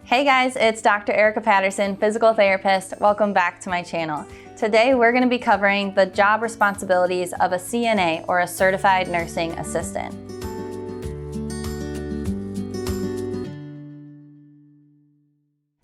Hey guys, it's Dr. Erica Patterson, physical therapist. Welcome back to my channel. Today we're going to be covering the job responsibilities of a CNA or a certified nursing assistant.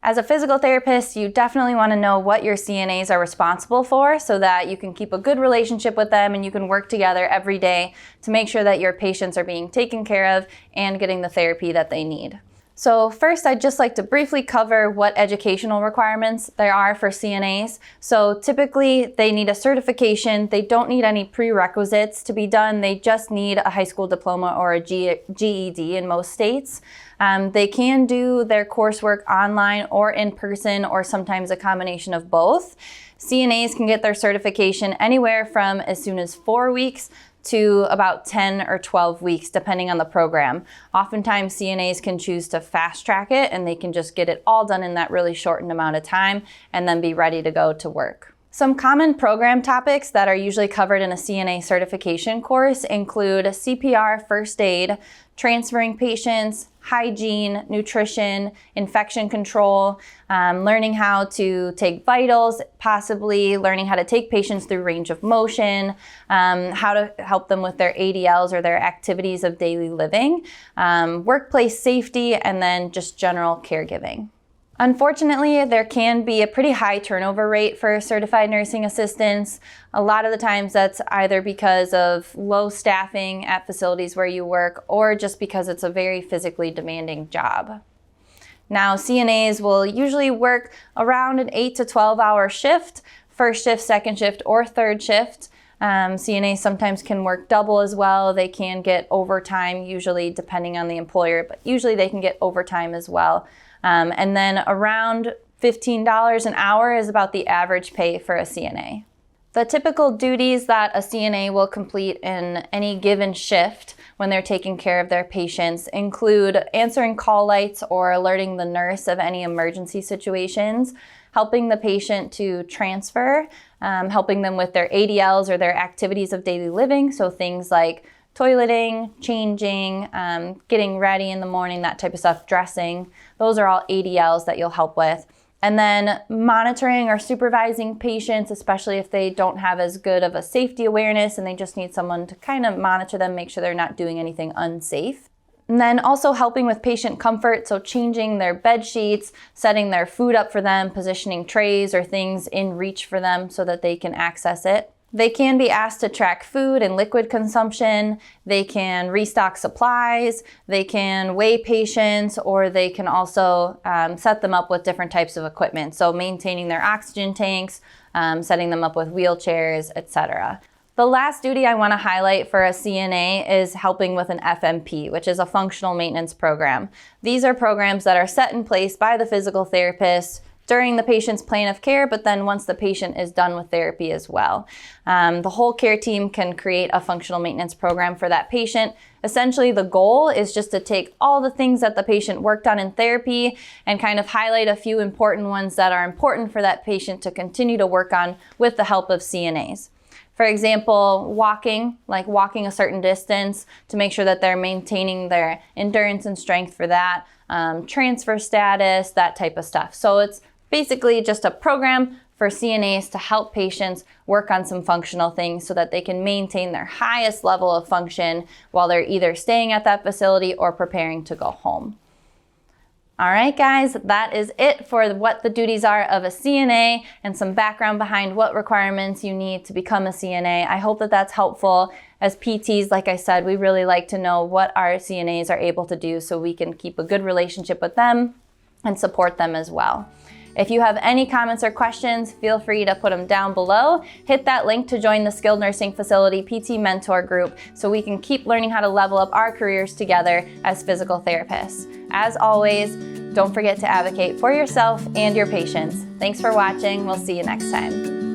As a physical therapist, you definitely want to know what your CNAs are responsible for so that you can keep a good relationship with them and you can work together every day to make sure that your patients are being taken care of and getting the therapy that they need. So first, I'd just like to briefly cover what educational requirements there are for CNAs. So typically, they need a certification. They don't need any prerequisites to be done. They just need a high school diploma or a GED in most states. They can do their coursework online or in person or sometimes a combination of both. CNAs can get their certification anywhere from as soon as 4 weeks to about 10 or 12 weeks, depending on the program. Oftentimes, CNAs can choose to fast track it and they can just get it all done in that really shortened amount of time and then be ready to go to work. Some common program topics that are usually covered in a CNA certification course include CPR, first aid, transferring patients, hygiene, nutrition, infection control, learning how to take vitals, possibly learning how to take patients through range of motion, how to help them with their ADLs or their activities of daily living, workplace safety, and then just general caregiving. Unfortunately, there can be a pretty high turnover rate for certified nursing assistants. A lot of the times that's either because of low staffing at facilities where you work or just because it's a very physically demanding job. Now, CNAs will usually work around an 8 to 12 hour shift, first shift, second shift, or third shift. CNAs sometimes can work double as well. They can get overtime, usually depending on the employer, but usually they can get overtime as well. And then around $15 an hour is about the average pay for a CNA. The typical duties that a CNA will complete in any given shift when they're taking care of their patients include answering call lights or alerting the nurse of any emergency situations, helping the patient to transfer, helping them with their ADLs or their activities of daily living, so things like toileting, changing, getting ready in the morning, that type of stuff, dressing. Those are all ADLs that you'll help with. And then monitoring or supervising patients, especially if they don't have as good of a safety awareness and they just need someone to kind of monitor them, make sure they're not doing anything unsafe. And then also helping with patient comfort, so changing their bed sheets, setting their food up for them, positioning trays or things in reach for them so that they can access it. They can be asked to track food and liquid consumption. They can restock supplies. They can weigh patients, or they can also set them up with different types of equipment. So maintaining their oxygen tanks, setting them up with wheelchairs, etc. The last duty I want to highlight for a CNA is helping with an FMP, which is a functional maintenance program. These are programs that are set in place by the physical therapist during the patient's plan of care, but then once the patient is done with therapy as well. The whole care team can create a functional maintenance program for that patient. Essentially, the goal is just to take all the things that the patient worked on in therapy and kind of highlight a few important ones that are important for that patient to continue to work on with the help of CNAs. For example, walking a certain distance to make sure that they're maintaining their endurance and strength for that, transfer status, that type of stuff. So it's basically just a program for CNAs to help patients work on some functional things so that they can maintain their highest level of function while they're either staying at that facility or preparing to go home. All right, guys, that is it for what the duties are of a CNA and some background behind what requirements you need to become a CNA. I hope that that's helpful. As PTs, like I said, we really like to know what our CNAs are able to do so we can keep a good relationship with them and support them as well. If you have any comments or questions, feel free to put them down below. Hit that link to join the Skilled Nursing Facility PT Mentor Group so we can keep learning how to level up our careers together as physical therapists. As always, don't forget to advocate for yourself and your patients. Thanks for watching. We'll see you next time.